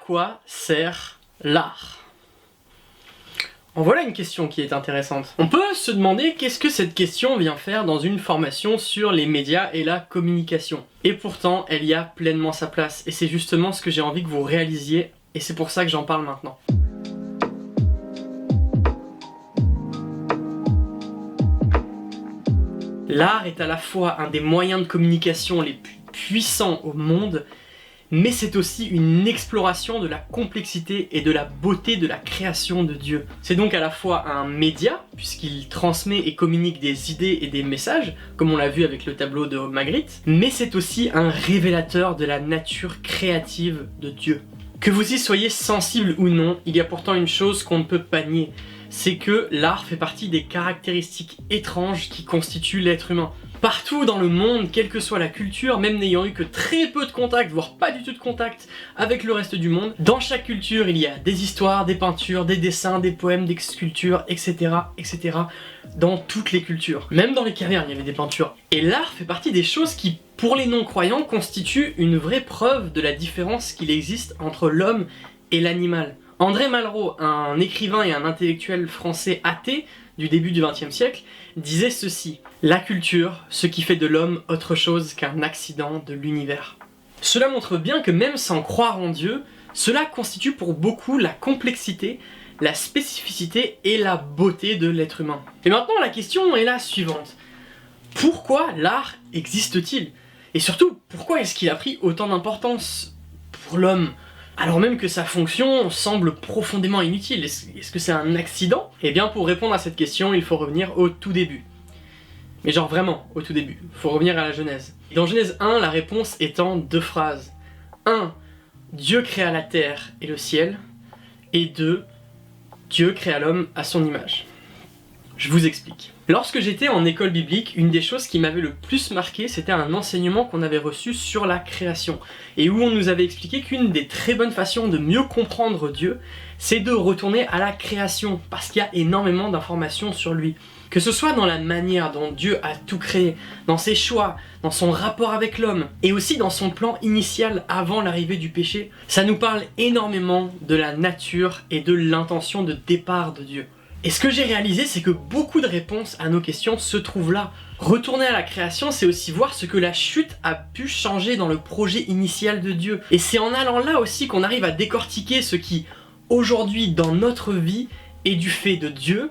quoi sert l'art? En voilà une question qui est intéressante. On peut se demander qu'est-ce que cette question vient faire dans une formation sur les médias et la communication. Et pourtant, elle y a pleinement sa place. Et c'est justement ce que j'ai envie que vous réalisiez, et c'est pour ça que j'en parle maintenant. L'art est à la fois un des moyens de communication les plus puissants au monde, mais c'est aussi une exploration de la complexité et de la beauté de la création de Dieu. C'est donc à la fois un média, puisqu'il transmet et communique des idées et des messages, comme on l'a vu avec le tableau de Magritte, mais c'est aussi un révélateur de la nature créative de Dieu. Que vous y soyez sensible ou non, il y a pourtant une chose qu'on ne peut pas nier, c'est que l'art fait partie des caractéristiques étranges qui constituent l'être humain. Partout dans le monde, quelle que soit la culture, même n'ayant eu que très peu de contact, voire pas du tout de contact avec le reste du monde, dans chaque culture il y a des histoires, des peintures, des dessins, des poèmes, des sculptures, etc. etc. dans toutes les cultures. Même dans les cavernes il y avait des peintures. Et l'art fait partie des choses qui, pour les non-croyants, constituent une vraie preuve de la différence qu'il existe entre l'homme et l'animal. André Malraux, un écrivain et un intellectuel français athée du début du XXe siècle, disait ceci: la culture, ce qui fait de l'homme autre chose qu'un accident de l'univers. Cela montre bien que même sans croire en Dieu, cela constitue pour beaucoup la complexité, la spécificité et la beauté de l'être humain. Et maintenant la question est la suivante: pourquoi l'art existe-t-il? Et surtout, pourquoi est-ce qu'il a pris autant d'importance pour l'homme, alors même que sa fonction semble profondément inutile? Est-ce que c'est un accident? Eh bien, pour répondre à cette question, il faut revenir au tout début. Mais genre vraiment, au tout début. Il faut revenir à la Genèse. Dans Genèse 1, la réponse est en deux phrases. 1. Dieu créa la terre et le ciel. Et 2. Dieu créa l'homme à son image. Je vous explique. Lorsque j'étais en école biblique, une des choses qui m'avait le plus marqué, c'était un enseignement qu'on avait reçu sur la création, et où on nous avait expliqué qu'une des très bonnes façons de mieux comprendre Dieu, c'est de retourner à la création, parce qu'il y a énormément d'informations sur lui. Que ce soit dans la manière dont Dieu a tout créé, dans ses choix, dans son rapport avec l'homme, et aussi dans son plan initial avant l'arrivée du péché, ça nous parle énormément de la nature et de l'intention de départ de Dieu. Et ce que j'ai réalisé, c'est que beaucoup de réponses à nos questions se trouvent là. Retourner à la création, c'est aussi voir ce que la chute a pu changer dans le projet initial de Dieu. Et c'est en allant là aussi qu'on arrive à décortiquer ce qui, aujourd'hui, dans notre vie, est du fait de Dieu,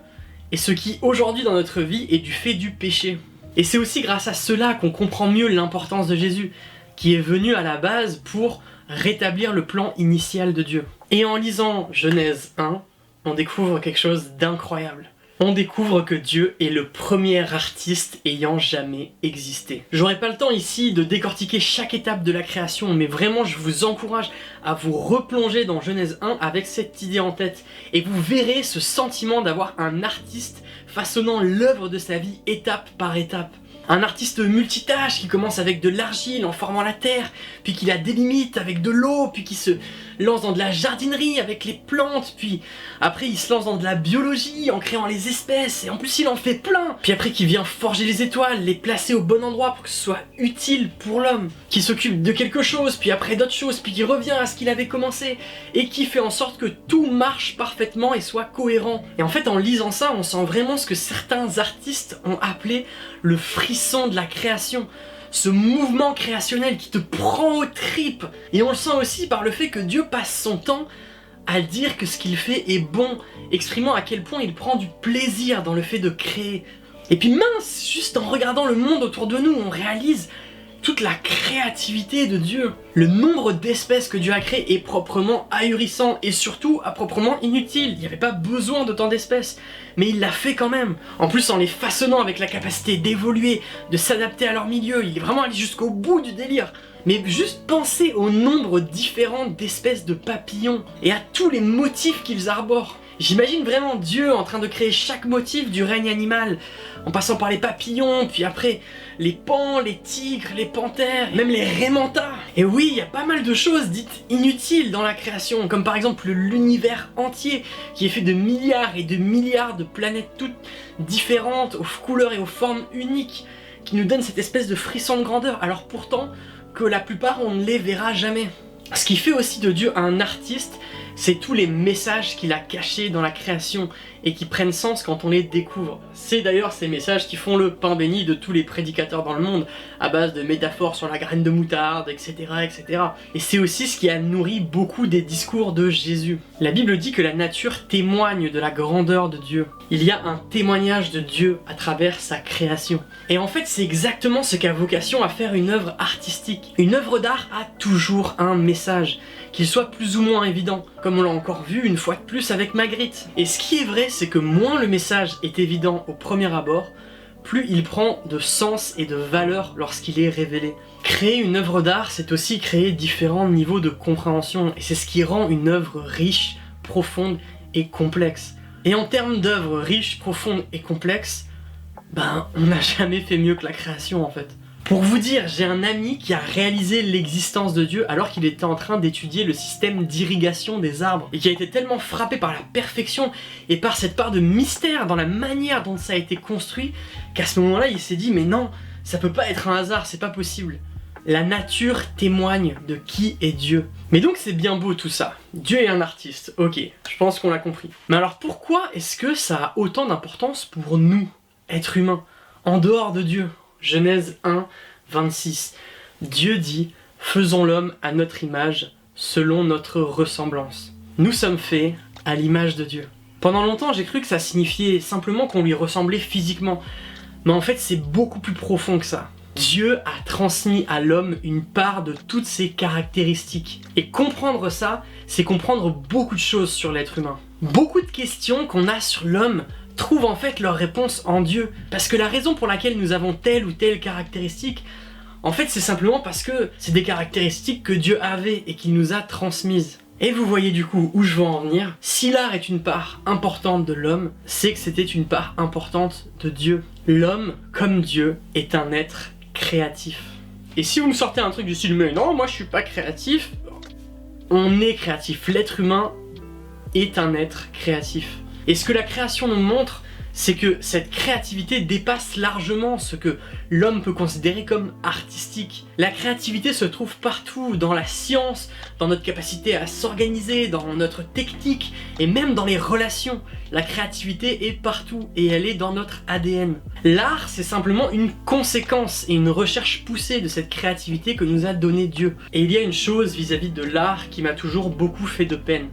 et ce qui, aujourd'hui, dans notre vie, est du fait du péché. Et c'est aussi grâce à cela qu'on comprend mieux l'importance de Jésus, qui est venu à la base pour rétablir le plan initial de Dieu. Et en lisant Genèse 1, on découvre quelque chose d'incroyable. On découvre que Dieu est le premier artiste ayant jamais existé. J'aurai pas le temps ici de décortiquer chaque étape de la création, mais vraiment je vous encourage à vous replonger dans Genèse 1 avec cette idée en tête, et vous verrez ce sentiment d'avoir un artiste façonnant l'œuvre de sa vie étape par étape. Un artiste multitâche qui commence avec de l'argile en formant la terre, puis qui la délimite avec de l'eau, puis qui se lance dans de la jardinerie avec les plantes, puis après il se lance dans de la biologie en créant les espèces, et en plus il en fait plein. Puis après qui vient forger les étoiles, les placer au bon endroit pour que ce soit utile pour l'homme, qui s'occupe de quelque chose, puis après d'autres choses, puis qui revient à ce qu'il avait commencé, et qui fait en sorte que tout marche parfaitement et soit cohérent. Et en fait en lisant ça, on sent vraiment ce que certains artistes ont appelé le frisson de la création, ce mouvement créationnel qui te prend aux tripes. Et on le sent aussi par le fait que Dieu passe son temps à dire que ce qu'il fait est bon, exprimant à quel point il prend du plaisir dans le fait de créer. Et puis mince, juste en regardant le monde autour de nous, on réalise toute la créativité de Dieu. Le nombre d'espèces que Dieu a créées est proprement ahurissant et surtout proprement inutile. Il n'y avait pas besoin d'autant d'espèces, mais il l'a fait quand même. En plus en les façonnant avec la capacité d'évoluer, de s'adapter à leur milieu, il est vraiment allé jusqu'au bout du délire. Mais juste pensez au nombre différent d'espèces de papillons et à tous les motifs qu'ils arborent. J'imagine vraiment Dieu en train de créer chaque motif du règne animal, en passant par les papillons, puis après les paons, les tigres, les panthères, même les raimentas. Et oui, il y a pas mal de choses dites inutiles dans la création, comme par exemple l'univers entier, qui est fait de milliards et de milliards de planètes toutes différentes, aux couleurs et aux formes uniques, qui nous donnent cette espèce de frisson de grandeur, alors pourtant que la plupart on ne les verra jamais. Ce qui fait aussi de Dieu un artiste, c'est tous les messages qu'il a cachés dans la création et qui prennent sens quand on les découvre. C'est d'ailleurs ces messages qui font le pain béni de tous les prédicateurs dans le monde, à base de métaphores sur la graine de moutarde, etc. etc. Et c'est aussi ce qui a nourri beaucoup des discours de Jésus. La Bible dit que la nature témoigne de la grandeur de Dieu. Il y a un témoignage de Dieu à travers sa création. Et en fait, c'est exactement ce qu'a vocation à faire une œuvre artistique. Une œuvre d'art a toujours un message, qu'il soit plus ou moins évident, comme on l'a encore vu une fois de plus avec Magritte. Et ce qui est vrai, c'est que moins le message est évident au premier abord, plus il prend de sens et de valeur lorsqu'il est révélé. Créer une œuvre d'art, c'est aussi créer différents niveaux de compréhension, et c'est ce qui rend une œuvre riche, profonde et complexe. Et en termes d'œuvres riches, profondes et complexes, on n'a jamais fait mieux que la création en fait. Pour vous dire, j'ai un ami qui a réalisé l'existence de Dieu alors qu'il était en train d'étudier le système d'irrigation des arbres et qui a été tellement frappé par la perfection et par cette part de mystère dans la manière dont ça a été construit qu'à ce moment-là il s'est dit mais non, ça peut pas être un hasard, c'est pas possible. La nature témoigne de qui est Dieu. Mais donc c'est bien beau tout ça. Dieu est un artiste, ok, je pense qu'on l'a compris. Mais alors pourquoi est-ce que ça a autant d'importance pour nous, êtres humains, en dehors de Dieu ? Genèse 1, 26. Dieu dit « Faisons l'homme à notre image, selon notre ressemblance. » Nous sommes faits à l'image de Dieu. Pendant longtemps, j'ai cru que ça signifiait simplement qu'on lui ressemblait physiquement. Mais en fait, c'est beaucoup plus profond que ça. Dieu a transmis à l'homme une part de toutes ses caractéristiques. Et comprendre ça, c'est comprendre beaucoup de choses sur l'être humain. Beaucoup de questions qu'on a sur l'homme trouvent en fait leur réponse en Dieu. Parce que la raison pour laquelle nous avons telle ou telle caractéristique, en fait c'est simplement parce que c'est des caractéristiques que Dieu avait et qu'il nous a transmises. Et vous voyez du coup où je veux en venir. Si l'art est une part importante de l'homme, c'est que c'était une part importante de Dieu. L'homme, comme Dieu, est un être créatif. Et si vous me sortez un truc du style mais non, moi je suis pas créatif, on est créatif. L'être humain est un être créatif. Et ce que la création nous montre, c'est que cette créativité dépasse largement ce que l'homme peut considérer comme artistique. La créativité se trouve partout, dans la science, dans notre capacité à s'organiser, dans notre technique et même dans les relations. La créativité est partout et elle est dans notre ADN. L'art, c'est simplement une conséquence et une recherche poussée de cette créativité que nous a donnée Dieu. Et il y a une chose vis-à-vis de l'art qui m'a toujours beaucoup fait de peine.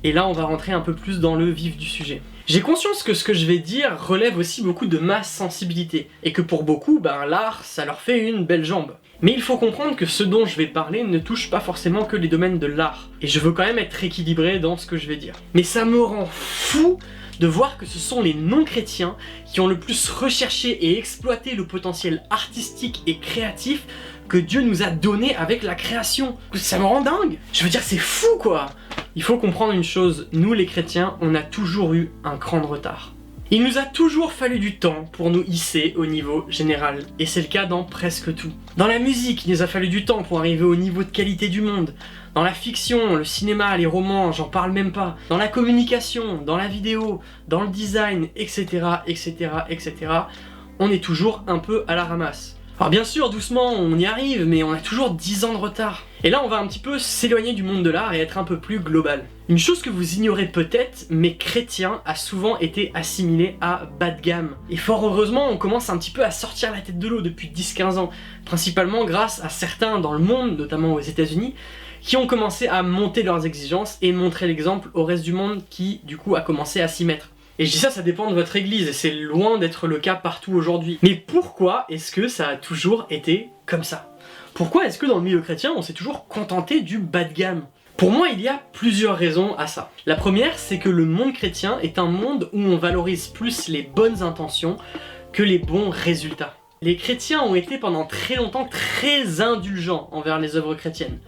Et là, on va rentrer un peu plus dans le vif du sujet. J'ai conscience que ce que je vais dire relève aussi beaucoup de ma sensibilité, et que pour beaucoup, l'art, ça leur fait une belle jambe. Mais il faut comprendre que ce dont je vais parler ne touche pas forcément que les domaines de l'art, et je veux quand même être équilibré dans ce que je vais dire. Mais ça me rend fou de voir que ce sont les non-chrétiens qui ont le plus recherché et exploité le potentiel artistique et créatif que Dieu nous a donné avec la création. Ça me rend dingue. Je veux dire, c'est fou quoi. Il faut comprendre une chose, nous les chrétiens, on a toujours eu un cran de retard. Il nous a toujours fallu du temps pour nous hisser au niveau général, et c'est le cas dans presque tout. Dans la musique, il nous a fallu du temps pour arriver au niveau de qualité du monde. Dans la fiction, le cinéma, les romans, j'en parle même pas. Dans la communication, dans la vidéo, dans le design, etc., etc., etc., on est toujours un peu à la ramasse. Alors bien sûr, doucement, on y arrive, mais on a toujours 10 ans de retard. Et là, on va un petit peu s'éloigner du monde de l'art et être un peu plus global. Une chose que vous ignorez peut-être, mais chrétien a souvent été assimilé à bas de gamme. Et fort heureusement, on commence un petit peu à sortir la tête de l'eau depuis 10-15 ans, principalement grâce à certains dans le monde, notamment aux États-Unis, qui ont commencé à monter leurs exigences et montrer l'exemple au reste du monde qui, du coup, a commencé à s'y mettre. Et je dis ça, ça dépend de votre église, et c'est loin d'être le cas partout aujourd'hui. Mais pourquoi est-ce que ça a toujours été comme ça ? Pourquoi est-ce que dans le milieu chrétien, on s'est toujours contenté du bas de gamme ? Pour moi, il y a plusieurs raisons à ça. La première, c'est que le monde chrétien est un monde où on valorise plus les bonnes intentions que les bons résultats. Les chrétiens ont été pendant très longtemps très indulgents envers les œuvres chrétiennes.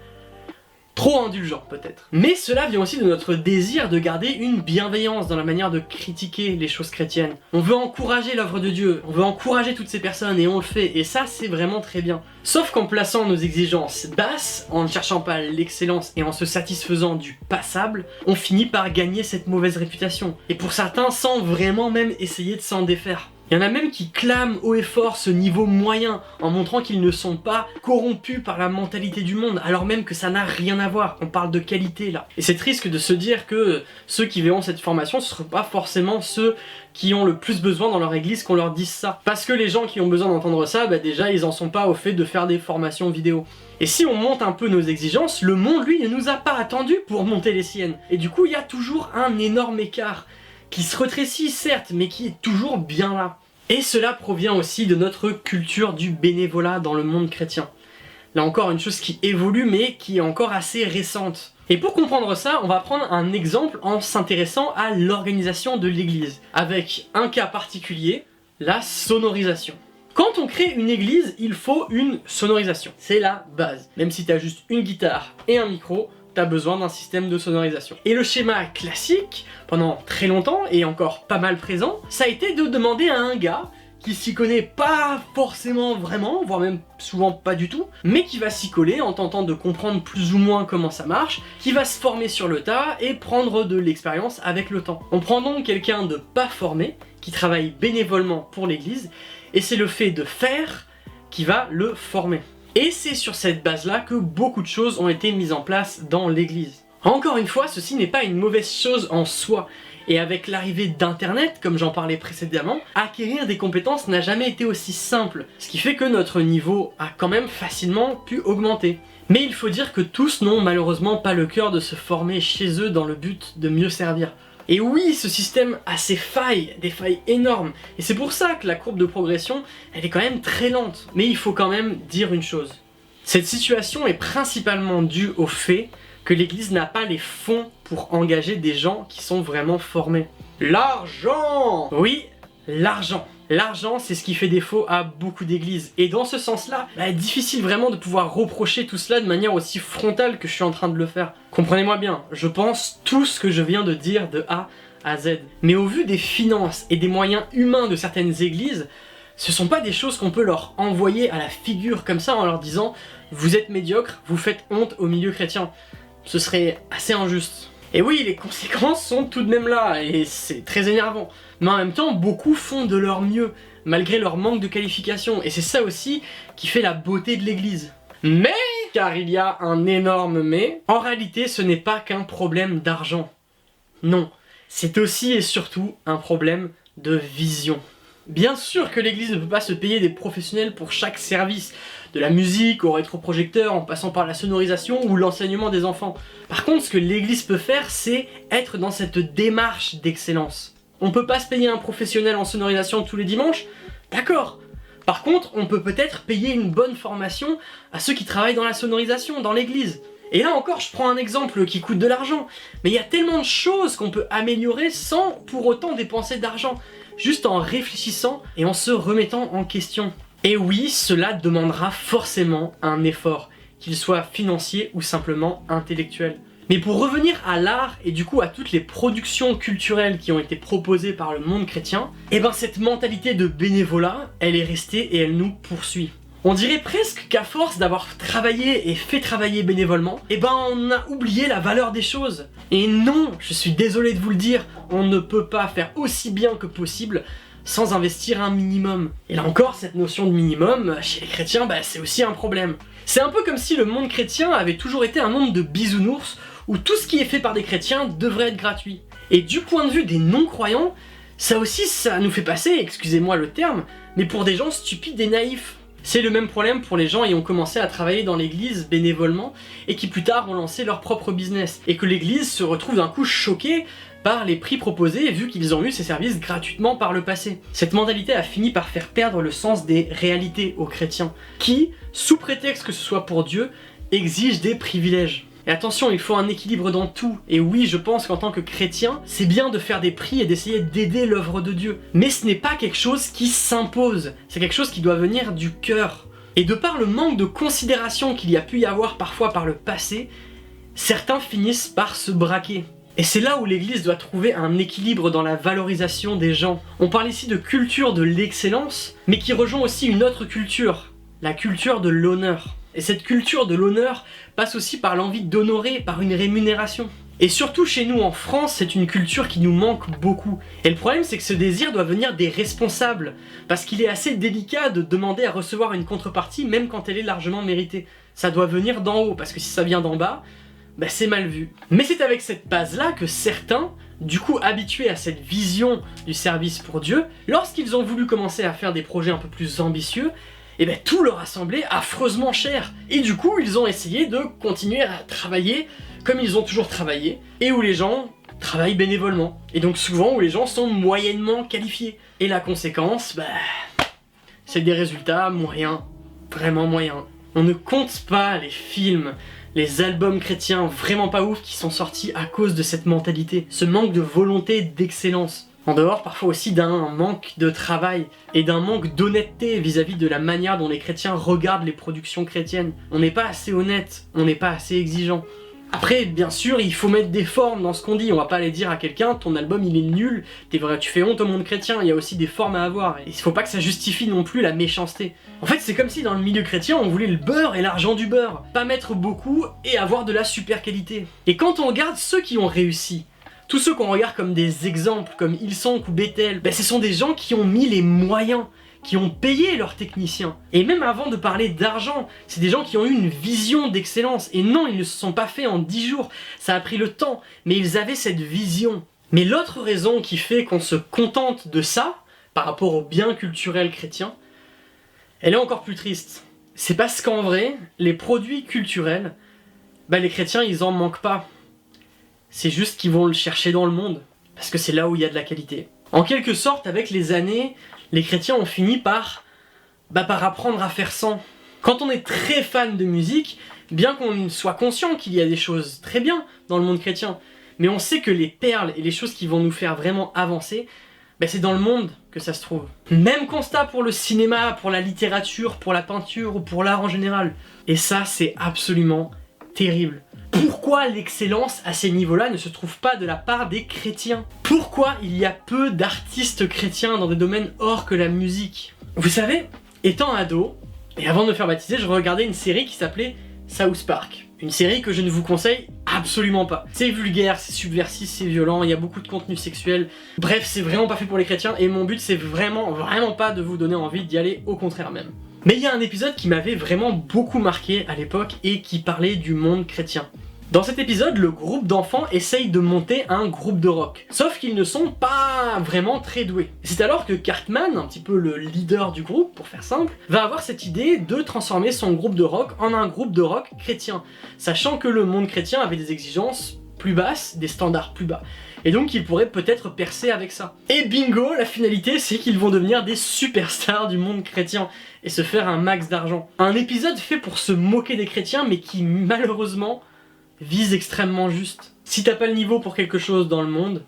Trop indulgent peut-être. Mais cela vient aussi de notre désir de garder une bienveillance dans la manière de critiquer les choses chrétiennes. On veut encourager l'œuvre de Dieu, on veut encourager toutes ces personnes et on le fait, et ça c'est vraiment très bien. Sauf qu'en plaçant nos exigences basses, en ne cherchant pas l'excellence et en se satisfaisant du passable, on finit par gagner cette mauvaise réputation. Et pour certains, sans vraiment même essayer de s'en défaire. Il y en a même qui clament haut et fort ce niveau moyen en montrant qu'ils ne sont pas corrompus par la mentalité du monde, alors même que ça n'a rien à voir, on parle de qualité là. Et c'est triste de se dire que ceux qui verront cette formation, ce ne seront pas forcément ceux qui ont le plus besoin dans leur église qu'on leur dise ça. Parce que les gens qui ont besoin d'entendre ça, déjà ils en sont pas au fait de faire des formations vidéo. Et si on monte un peu nos exigences, le monde lui ne nous a pas attendus pour monter les siennes. Et du coup il y a toujours un énorme écart, qui se rétrécit certes, mais qui est toujours bien là. Et cela provient aussi de notre culture du bénévolat dans le monde chrétien. Là encore, une chose qui évolue, mais qui est encore assez récente. Et pour comprendre ça, on va prendre un exemple en s'intéressant à l'organisation de l'église, avec un cas particulier, la sonorisation. Quand on crée une église, il faut une sonorisation. C'est la base. Même si tu as juste une guitare et un micro, t'as besoin d'un système de sonorisation. Et le schéma classique, pendant très longtemps, et encore pas mal présent, ça a été de demander à un gars qui s'y connaît pas forcément vraiment, voire même souvent pas du tout, mais qui va s'y coller en tentant de comprendre plus ou moins comment ça marche, qui va se former sur le tas et prendre de l'expérience avec le temps. On prend donc quelqu'un de pas formé, qui travaille bénévolement pour l'église, et c'est le fait de faire qui va le former. Et c'est sur cette base-là que beaucoup de choses ont été mises en place dans l'église. Encore une fois, ceci n'est pas une mauvaise chose en soi. Et avec l'arrivée d'internet, comme j'en parlais précédemment, acquérir des compétences n'a jamais été aussi simple. Ce qui fait que notre niveau a quand même facilement pu augmenter. Mais il faut dire que tous n'ont malheureusement pas le cœur de se former chez eux dans le but de mieux servir. Et oui, ce système a ses failles, des failles énormes. Et c'est pour ça que la courbe de progression, elle est quand même très lente. Mais il faut quand même dire une chose. Cette situation est principalement due au fait que l'église n'a pas les fonds pour engager des gens qui sont vraiment formés. L'argent! Oui, l'argent. L'argent, c'est ce qui fait défaut à beaucoup d'églises. Et dans ce sens-là, difficile vraiment de pouvoir reprocher tout cela de manière aussi frontale que je suis en train de le faire. Comprenez-moi bien, je pense tout ce que je viens de dire de A à Z. Mais au vu des finances et des moyens humains de certaines églises, ce sont pas des choses qu'on peut leur envoyer à la figure comme ça en leur disant « Vous êtes médiocre, vous faites honte au milieu chrétien ». Ce serait assez injuste. Et oui, les conséquences sont tout de même là, et c'est très énervant. Mais en même temps, beaucoup font de leur mieux, malgré leur manque de qualification, et c'est ça aussi qui fait la beauté de l'église. Mais, car il y a un énorme mais, en réalité ce n'est pas qu'un problème d'argent. Non, c'est aussi et surtout un problème de vision. Bien sûr que l'église ne peut pas se payer des professionnels pour chaque service, de la musique au rétroprojecteur en passant par la sonorisation ou l'enseignement des enfants. Par contre, ce que l'église peut faire, c'est être dans cette démarche d'excellence. On peut pas se payer un professionnel en sonorisation tous les dimanches, d'accord. Par contre, on peut peut-être payer une bonne formation à ceux qui travaillent dans la sonorisation, dans l'église. Et là encore, je prends un exemple qui coûte de l'argent, mais il y a tellement de choses qu'on peut améliorer sans pour autant dépenser d'argent, juste en réfléchissant et en se remettant en question. Et oui, cela demandera forcément un effort, qu'il soit financier ou simplement intellectuel. Mais pour revenir à l'art et du coup à toutes les productions culturelles qui ont été proposées par le monde chrétien, cette mentalité de bénévolat, elle est restée et elle nous poursuit. On dirait presque qu'à force d'avoir travaillé et fait travailler bénévolement, on a oublié la valeur des choses. Et non, je suis désolé de vous le dire, on ne peut pas faire aussi bien que possible sans investir un minimum. Et là encore, cette notion de minimum, chez les chrétiens, c'est aussi un problème. C'est un peu comme si le monde chrétien avait toujours été un monde de bisounours, où tout ce qui est fait par des chrétiens devrait être gratuit. Et du point de vue des non-croyants, ça aussi, ça nous fait passer, excusez-moi le terme, mais pour des gens stupides et naïfs. C'est le même problème pour les gens ayant commencé à travailler dans l'église bénévolement et qui plus tard ont lancé leur propre business. Et que l'église se retrouve d'un coup choquée par les prix proposés vu qu'ils ont eu ces services gratuitement par le passé. Cette mentalité a fini par faire perdre le sens des réalités aux chrétiens qui, sous prétexte que ce soit pour Dieu, exigent des privilèges. Et attention, il faut un équilibre dans tout. Et oui, je pense qu'en tant que chrétien, c'est bien de faire des prix et d'essayer d'aider l'œuvre de Dieu. Mais ce n'est pas quelque chose qui s'impose. C'est quelque chose qui doit venir du cœur. Et de par le manque de considération qu'il y a pu y avoir parfois par le passé, certains finissent par se braquer. Et c'est là où l'église doit trouver un équilibre dans la valorisation des gens. On parle ici de culture de l'excellence, mais qui rejoint aussi une autre culture, la culture de l'honneur. Et cette culture de l'honneur passe aussi par l'envie d'honorer par une rémunération. Et surtout chez nous en France, c'est une culture qui nous manque beaucoup. Et le problème c'est que ce désir doit venir des responsables, parce qu'il est assez délicat de demander à recevoir une contrepartie même quand elle est largement méritée. Ça doit venir d'en haut, parce que si ça vient d'en bas, bah c'est mal vu. Mais c'est avec cette base-là que certains, du coup habitués à cette vision du service pour Dieu, lorsqu'ils ont voulu commencer à faire des projets un peu plus ambitieux, et ben tout leur a semblé affreusement cher. Et du coup, ils ont essayé de continuer à travailler comme ils ont toujours travaillé, et où les gens travaillent bénévolement. Et donc souvent où les gens sont moyennement qualifiés. Et la conséquence, bah, c'est des résultats moyens, vraiment moyens. On ne compte pas les films, les albums chrétiens vraiment pas ouf qui sont sortis à cause de cette mentalité, ce manque de volonté d'excellence. En dehors parfois aussi d'un manque de travail et d'un manque d'honnêteté vis-à-vis de la manière dont les chrétiens regardent les productions chrétiennes. On n'est pas assez honnête, on n'est pas assez exigeant. Après, bien sûr, il faut mettre des formes dans ce qu'on dit. On va pas aller dire à quelqu'un, ton album il est nul, t'es vrai, tu fais honte au monde chrétien, il y a aussi des formes à avoir. Et il faut pas que ça justifie non plus la méchanceté. En fait, c'est comme si dans le milieu chrétien, on voulait le beurre et l'argent du beurre. Pas mettre beaucoup et avoir de la super qualité. Et quand on regarde ceux qui ont réussi, tous ceux qu'on regarde comme des exemples, comme Hillsong ou Bethel, ben ce sont des gens qui ont mis les moyens, qui ont payé leurs techniciens. Et même avant de parler d'argent, c'est des gens qui ont eu une vision d'excellence. Et non, ils ne se sont pas faits en 10 jours, ça a pris le temps, mais ils avaient cette vision. Mais l'autre raison qui fait qu'on se contente de ça, par rapport au bien culturel chrétien, elle est encore plus triste. C'est parce qu'en vrai, les produits culturels, ben les chrétiens ils en manquent pas. C'est juste qu'ils vont le chercher dans le monde, parce que c'est là où il y a de la qualité. En quelque sorte, avec les années, les chrétiens ont fini par apprendre à faire sans. Quand on est très fan de musique, bien qu'on soit conscient qu'il y a des choses très bien dans le monde chrétien, mais on sait que les perles et les choses qui vont nous faire vraiment avancer, c'est dans le monde que ça se trouve. Même constat pour le cinéma, pour la littérature, pour la peinture ou pour l'art en général. Et ça, c'est absolument terrible. Pourquoi l'excellence à ces niveaux-là ne se trouve pas de la part des chrétiens? Pourquoi il y a peu d'artistes chrétiens dans des domaines hors que la musique? Vous savez, étant ado, et avant de me faire baptiser, je regardais une série qui s'appelait South Park. Une série que je ne vous conseille absolument pas. C'est vulgaire, c'est subversif, c'est violent, il y a beaucoup de contenu sexuel. Bref, c'est vraiment pas fait pour les chrétiens et mon but c'est vraiment pas de vous donner envie d'y aller, au contraire même. Mais il y a un épisode qui m'avait vraiment beaucoup marqué à l'époque et qui parlait du monde chrétien. Dans cet épisode, le groupe d'enfants essaye de monter un groupe de rock. Sauf qu'ils ne sont pas vraiment très doués. C'est alors que Cartman, un petit peu le leader du groupe, pour faire simple, va avoir cette idée de transformer son groupe de rock en un groupe de rock chrétien, sachant que le monde chrétien avait des exigences plus basses, des standards plus bas. Et donc ils pourraient peut-être percer avec ça. Et bingo, la finalité c'est qu'ils vont devenir des superstars du monde chrétien et se faire un max d'argent. Un épisode fait pour se moquer des chrétiens mais qui malheureusement vise extrêmement juste. Si t'as pas le niveau pour quelque chose dans le monde,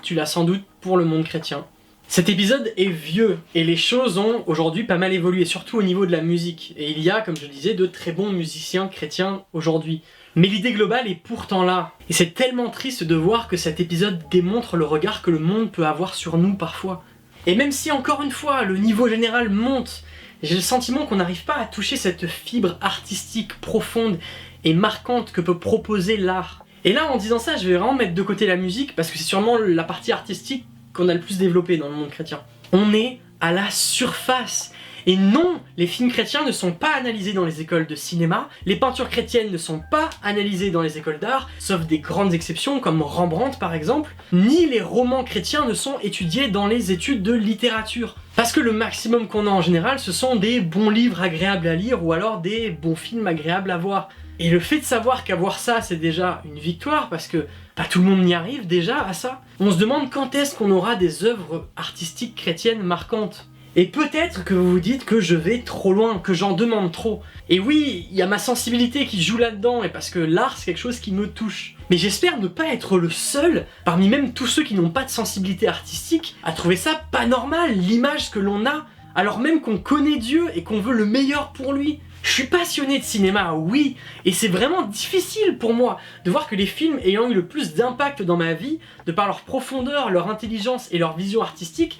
tu l'as sans doute pour le monde chrétien. Cet épisode est vieux, et les choses ont aujourd'hui pas mal évolué, surtout au niveau de la musique. Et il y a, comme je disais, de très bons musiciens chrétiens aujourd'hui. Mais l'idée globale est pourtant là. Et c'est tellement triste de voir que cet épisode démontre le regard que le monde peut avoir sur nous parfois. Et même si, encore une fois, le niveau général monte, j'ai le sentiment qu'on n'arrive pas à toucher cette fibre artistique profonde et marquante que peut proposer l'art. Et là, en disant ça, je vais vraiment mettre de côté la musique, parce que c'est sûrement la partie artistique qu'on a le plus développée dans le monde chrétien. On est à la surface. Et non, les films chrétiens ne sont pas analysés dans les écoles de cinéma, les peintures chrétiennes ne sont pas analysées dans les écoles d'art, sauf des grandes exceptions comme Rembrandt par exemple, ni les romans chrétiens ne sont étudiés dans les études de littérature. Parce que le maximum qu'on a en général, ce sont des bons livres agréables à lire ou alors des bons films agréables à voir. Et le fait de savoir qu'avoir ça, c'est déjà une victoire, parce que pas tout le monde n'y arrive déjà à ça. On se demande quand est-ce qu'on aura des œuvres artistiques chrétiennes marquantes. Et peut-être que vous vous dites que je vais trop loin, que j'en demande trop. Et oui, il y a ma sensibilité qui joue là-dedans, et parce que l'art c'est quelque chose qui me touche. Mais j'espère ne pas être le seul, parmi même tous ceux qui n'ont pas de sensibilité artistique, à trouver ça pas normal, l'image que l'on a, alors même qu'on connaît Dieu et qu'on veut le meilleur pour lui. Je suis passionné de cinéma, oui, et c'est vraiment difficile pour moi de voir que les films ayant eu le plus d'impact dans ma vie, de par leur profondeur, leur intelligence et leur vision artistique,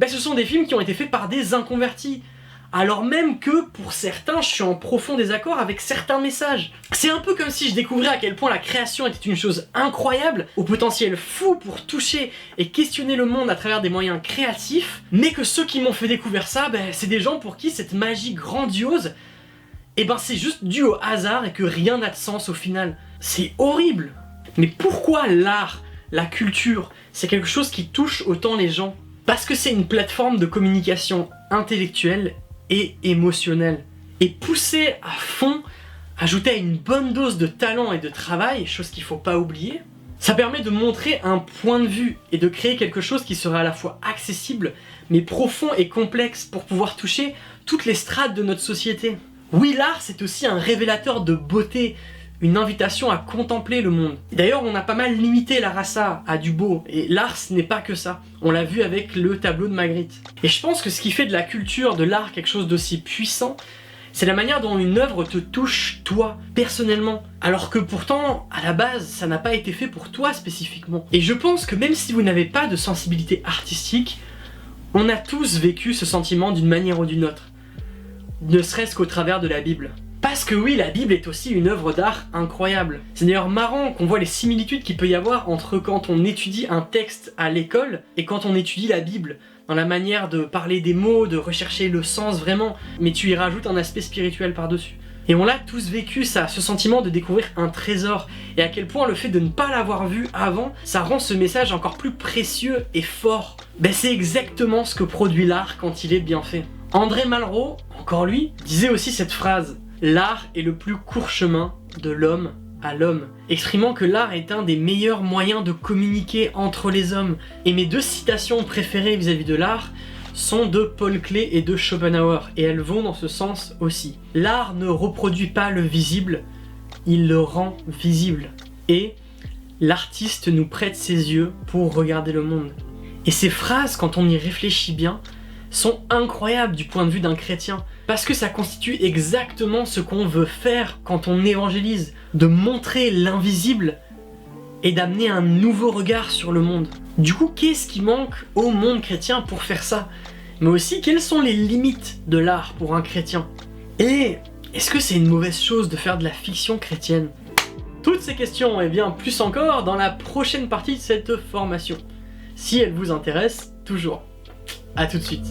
ce sont des films qui ont été faits par des inconvertis. alors même que pour certains je suis en profond désaccord avec certains messages. C'est un peu comme si je découvrais à quel point la création était une chose incroyable, au potentiel fou pour toucher et questionner le monde à travers des moyens créatifs, mais que ceux qui m'ont fait découvrir ça, c'est des gens pour qui cette magie grandiose, c'est juste dû au hasard et que rien n'a de sens au final. C'est horrible. Mais pourquoi l'art, la culture, c'est quelque chose qui touche autant les gens? Parce que c'est une plateforme de communication intellectuelle et émotionnelle. Et poussé à fond, ajouté à une bonne dose de talent et de travail, chose qu'il faut pas oublier, ça permet de montrer un point de vue et de créer quelque chose qui sera à la fois accessible, mais profond et complexe pour pouvoir toucher toutes les strates de notre société. Oui, l'art, c'est aussi un révélateur de beauté, une invitation à contempler le monde. D'ailleurs, on a pas mal limité l'art à ça, à du beau, et l'art, ce n'est pas que ça. On l'a vu avec le tableau de Magritte. Et je pense que ce qui fait de la culture, de l'art, quelque chose d'aussi puissant, c'est la manière dont une œuvre te touche, toi, personnellement. Alors que pourtant, à la base, ça n'a pas été fait pour toi spécifiquement. Et je pense que même si vous n'avez pas de sensibilité artistique, on a tous vécu ce sentiment d'une manière ou d'une autre. Ne serait-ce qu'au travers de la Bible. Parce que oui, la Bible est aussi une œuvre d'art incroyable. C'est d'ailleurs marrant qu'on voit les similitudes qu'il peut y avoir entre quand on étudie un texte à l'école et quand on étudie la Bible, dans la manière de parler des mots, de rechercher le sens vraiment, mais tu y rajoutes un aspect spirituel par-dessus. Et on l'a tous vécu ça, ce sentiment de découvrir un trésor, et à quel point le fait de ne pas l'avoir vu avant, ça rend ce message encore plus précieux et fort. C'est exactement ce que produit l'art quand il est bien fait. André Malraux, encore lui, disait aussi cette phrase: l'art est le plus court chemin de l'homme à l'homme, exprimant que l'art est un des meilleurs moyens de communiquer entre les hommes. Et mes deux citations préférées vis-à-vis de l'art sont de Paul Klee et de Schopenhauer, et elles vont dans ce sens aussi. L'art ne reproduit pas le visible, il le rend visible. Et l'artiste nous prête ses yeux pour regarder le monde. Et ces phrases, quand on y réfléchit bien, sont incroyables du point de vue d'un chrétien, parce que ça constitue exactement ce qu'on veut faire quand on évangélise, de montrer l'invisible et d'amener un nouveau regard sur le monde. Du coup, qu'est-ce qui manque au monde chrétien pour faire ça? Mais aussi, quelles sont les limites de l'art pour un chrétien? Et est-ce que c'est une mauvaise chose de faire de la fiction chrétienne? Toutes ces questions et bien plus encore dans la prochaine partie de cette formation. Si elle vous intéresse, toujours. A tout de suite.